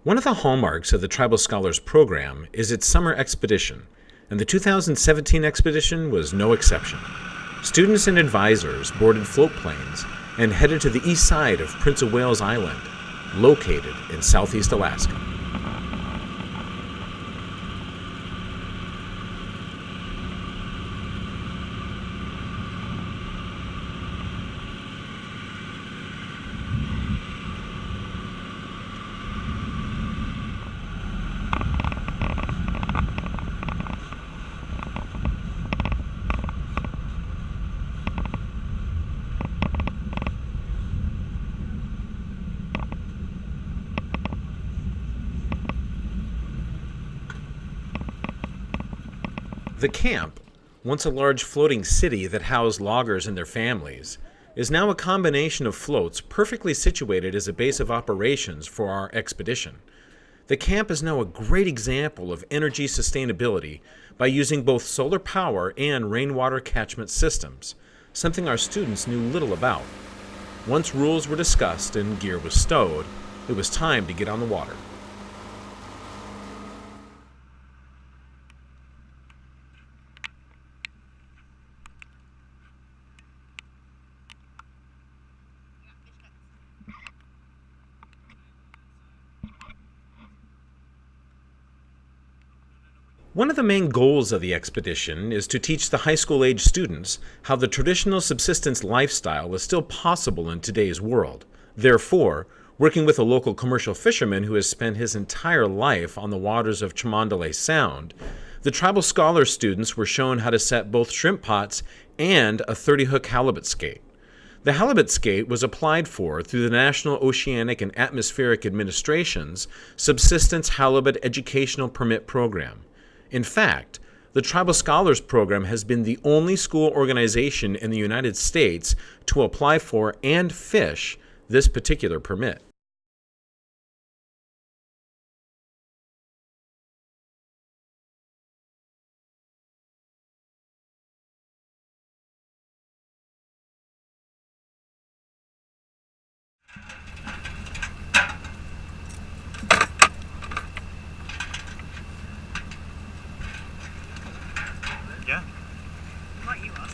One of the hallmarks of the Tribal Scholars Program is its summer expedition, and the 2017 expedition was no exception. Students and advisors boarded float planes and headed to the east side of Prince of Wales Island, located in southeast Alaska. The camp, once a large floating city that housed loggers and their families, is now a combination of floats perfectly situated as a base of operations for our expedition. The camp is now a great example of energy sustainability by using both solar power and rainwater catchment systems, something our students knew little about. Once rules were discussed and gear was stowed, it was time to get on the water. One of the main goals of the expedition is to teach the high school age students how the traditional subsistence lifestyle is still possible in today's world. Therefore, working with a local commercial fisherman who has spent his entire life on the waters of Chamandale Sound, the Tribal Scholars students were shown how to set both shrimp pots and a 30-hook halibut skate. The halibut skate was applied for through the National Oceanic and Atmospheric Administration's Subsistence Halibut Educational Permit Program. In fact, the Tribal Scholars Program has been the only school organization in the United States to apply for and fish this particular permit. Yeah. What you are.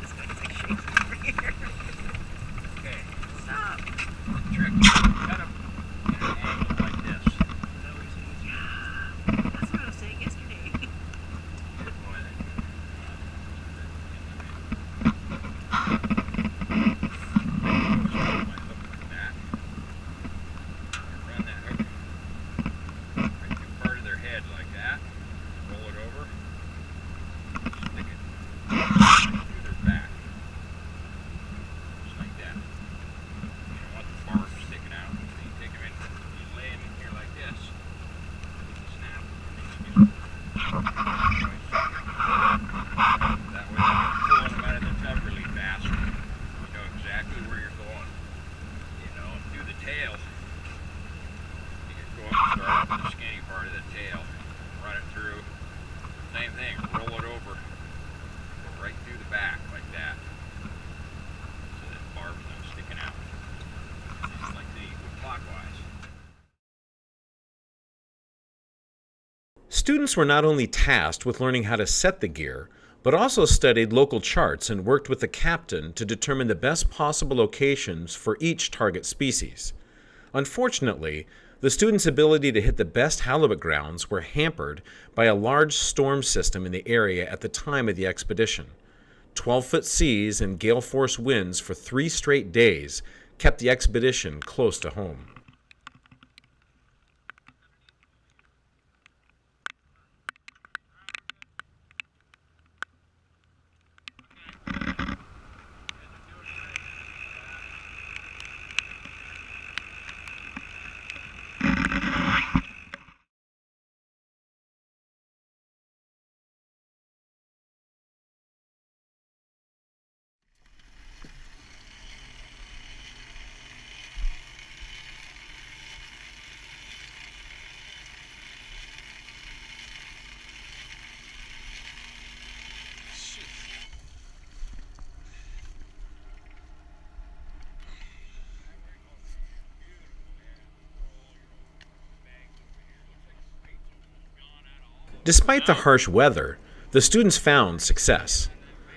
This guy's like shaking over here. Okay. Stop. Trick. Kind of get an angle like this. That's what I was saying yesterday. Good boy. Like that. Run that hook right through part of their head like that. Roll it over. Stick it right through their back. Just like that. You don't want the barbs sticking out. So you take them in, you lay them in here like this. Snap. That way when you're pulling them out of the tub really fast, you know exactly where you're going. You know, and through the tail, you can go up and start up with the skinny part of the tail. Run it through. Same thing, roll it over. Go right through the back like that. So that barb's not sticking out. Just like they go clockwise. Students were not only tasked with learning how to set the gear, but also studied local charts and worked with the captain to determine the best possible locations for each target species. Unfortunately, the students' ability to hit the best halibut grounds were hampered by a large storm system in the area at the time of the expedition. 12-foot seas and gale-force winds for 3 straight days kept the expedition close to home. Despite the harsh weather, the students found success.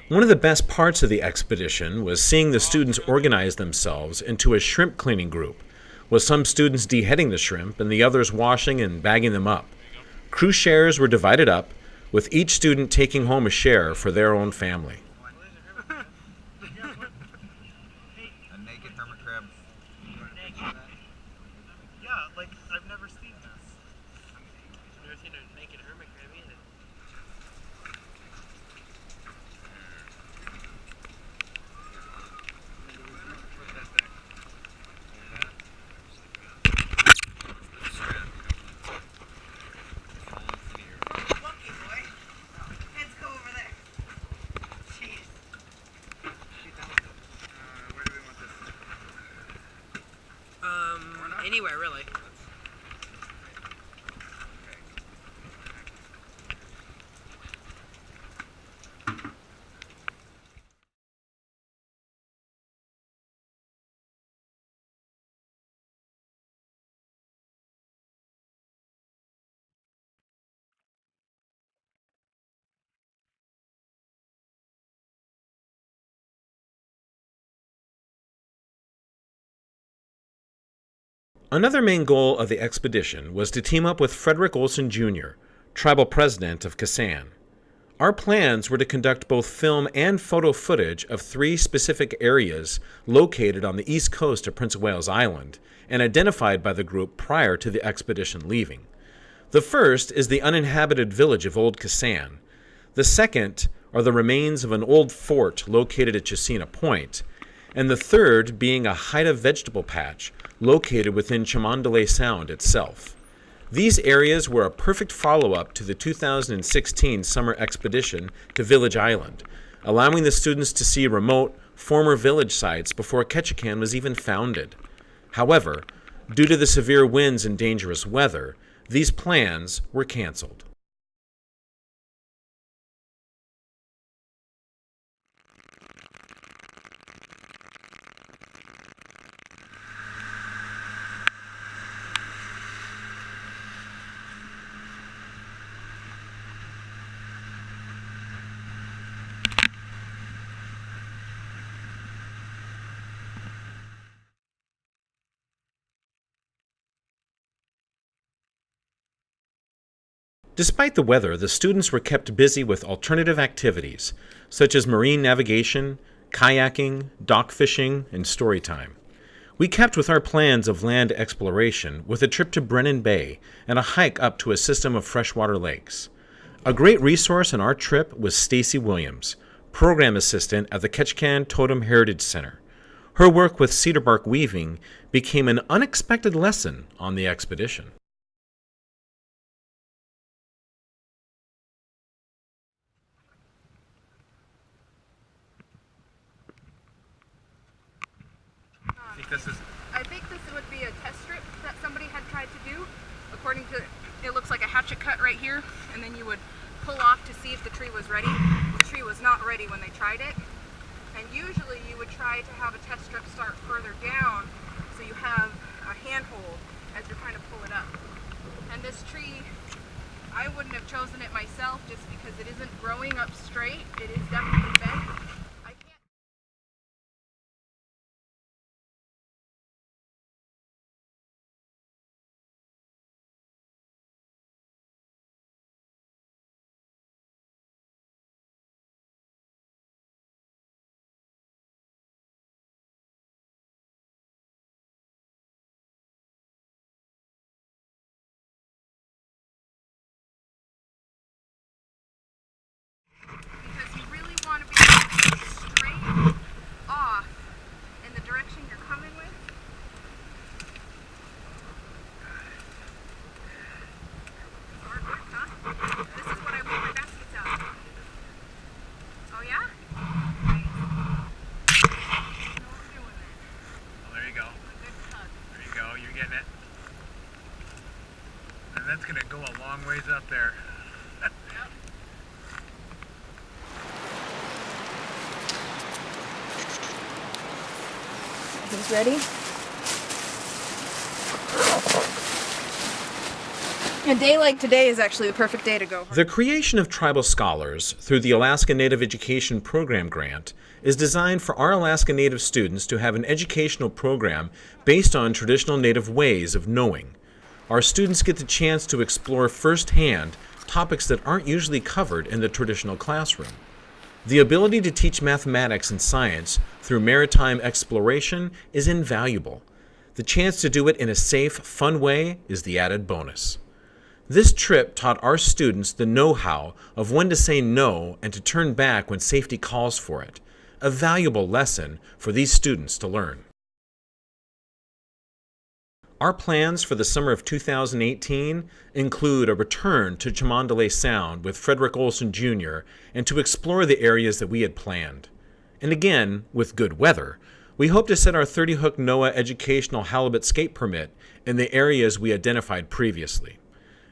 One of the best parts of the expedition was seeing the students organize themselves into a shrimp cleaning group, with some students deheading the shrimp and the others washing and bagging them up. Crew shares were divided up, with each student taking home a share for their own family. A naked hermit crab. Yeah, like, I've never seen this. I've never seen a naked hermit crab either. Lucky boy. Heads go over there. Jeez. Where do we want this? Anywhere really. Another main goal of the expedition was to team up with Frederick Olson Jr., tribal president of Kasan. Our plans were to conduct both film and photo footage of 3 specific areas located on the east coast of Prince of Wales Island and identified by the group prior to the expedition leaving. The first is the uninhabited village of Old Kasan. The second are the remains of an old fort located at Chesina Point, and the third being a Haida vegetable patch located within Chamandale Sound itself. These areas were a perfect follow-up to the 2016 summer expedition to Village Island, allowing the students to see remote, former village sites before Ketchikan was even founded. However, due to the severe winds and dangerous weather, these plans were canceled. Despite the weather, the students were kept busy with alternative activities, such as marine navigation, kayaking, dock fishing, and story time. We kept with our plans of land exploration with a trip to Brennan Bay and a hike up to a system of freshwater lakes. A great resource on our trip was Stacy Williams, program assistant at the Ketchikan Totem Heritage Center. Her work with cedar bark weaving became an unexpected lesson on the expedition. I think this would be a test strip that somebody had tried to do. According to, it looks like a hatchet cut right here, and then you would pull off to see if the tree was ready. The tree was not ready when they tried it. And usually you would try to have a test strip start further down so you have a handhold as you're trying to pull it up. And this tree, I wouldn't have chosen it myself just because it isn't growing up straight. It is definitely bent. I can't. Because you really want to be straight off in the direction you're coming with. It's hard work, huh? This is what I weave my baskets out of. Oh yeah? Nice. You know what we're doing there. Oh, there you go. A good tug. There you go. You're getting it. And that's going to go a long ways up there. Yep. He's ready. A day like today is actually the perfect day to go. The creation of tribal scholars through the Alaska Native Education Program grant is designed for our Alaska Native students to have an educational program based on traditional Native ways of knowing. Our students get the chance to explore firsthand topics that aren't usually covered in the traditional classroom. The ability to teach mathematics and science through maritime exploration is invaluable. The chance to do it in a safe, fun way is the added bonus. This trip taught our students the know-how of when to say no and to turn back when safety calls for it, a valuable lesson for these students to learn. Our plans for the summer of 2018 include a return to Chamandalay Sound with Frederick Olson Jr. and to explore the areas that we had planned. And again, with good weather, we hope to set our 30-hook NOAA educational halibut skate permit in the areas we identified previously.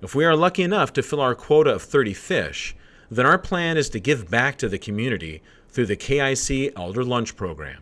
If we are lucky enough to fill our quota of 30 fish, then our plan is to give back to the community through the KIC Elder Lunch Program.